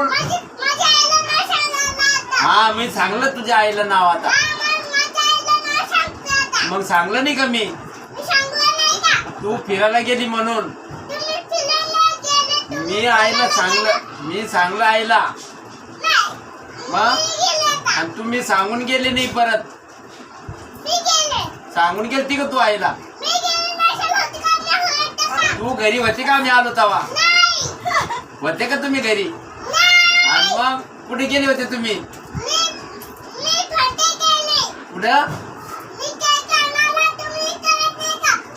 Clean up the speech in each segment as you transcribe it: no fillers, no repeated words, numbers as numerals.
बोल. हा मी सांगलं तुझ्या आईला नाव आता. मग सांगलं नाही का मी? तू फिरायला गेली म्हणून मी आईला सांगलं. मी सांगलं आईला. मग आणि तुम्ही सांगून गेले नाही परत. सांगून गेलती का तू आईला? तू घरी होती का? मी आलो तवा होते का तुम्ही घरी? आणि मग कुठे गेले होते तुम्ही? कुठं?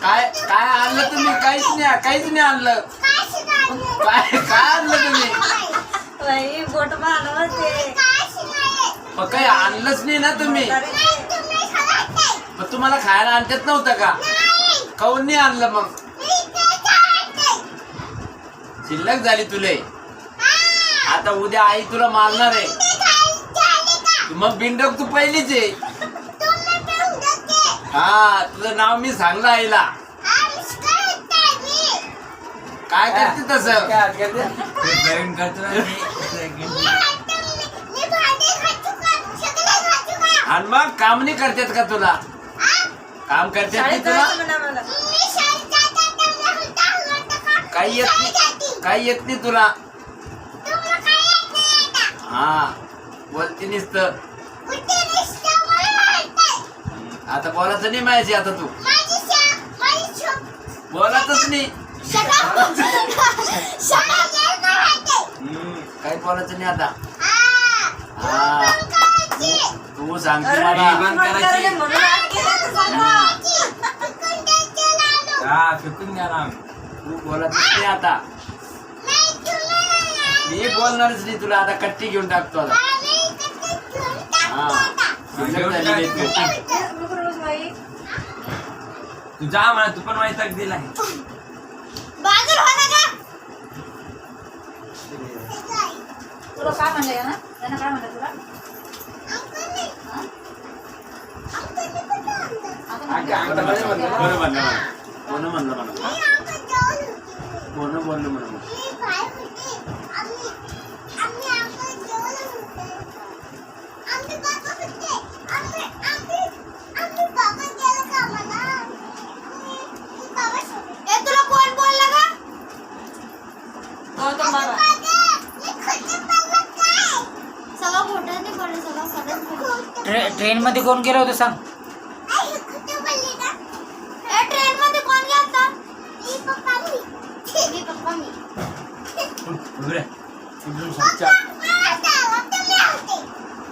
काय काय आणलं तुम्ही? काहीच नाही आणलं. काय आणलं तुम्ही? काही आणलंच नाही ना तुम्ही. मग तुम्हाला खायला आणतात नव्हतं का? काऊन नाही आणलं? मग शिल्लक झाली तुले. आता उद्या आई तुला मारणार आहे. मग बिंडक तू पहिलीच आहे. हा तुझं नाव मी सांगलं आईला. काय करते तसं? आणि मग काम नाही करतात का तुला? काम करतात की तुला? काही येत नाही तुला. हा बोलती नुसतं. आता बोलायचं नाही माहिती. आता तू बोलातच नाही. काही बोलायचं नाही आता. हा तू सांगते मला. फेकून द्या ना. तू बोलतच नाही आता. मी बोलणारच नाही तुला. आता कट्टी घेऊन टाकतो आता. तू जा म्हणा. तू पण माहिती दिला तुला काय म्हणलं ना? त्यांना काय म्हणलं तुला? बोललं म्हणून तुला कोण बोलला का? सगळं खोटं नाही बोललं. सगळं खरंच. ट्रेन मध्ये कोण गेलं होतं सांग? ट्रेन मध्ये कोण गेला?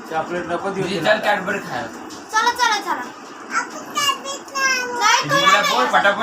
चॉकलेट नको देऊ. कॅडबरी खायला. चला चला चला. पटापट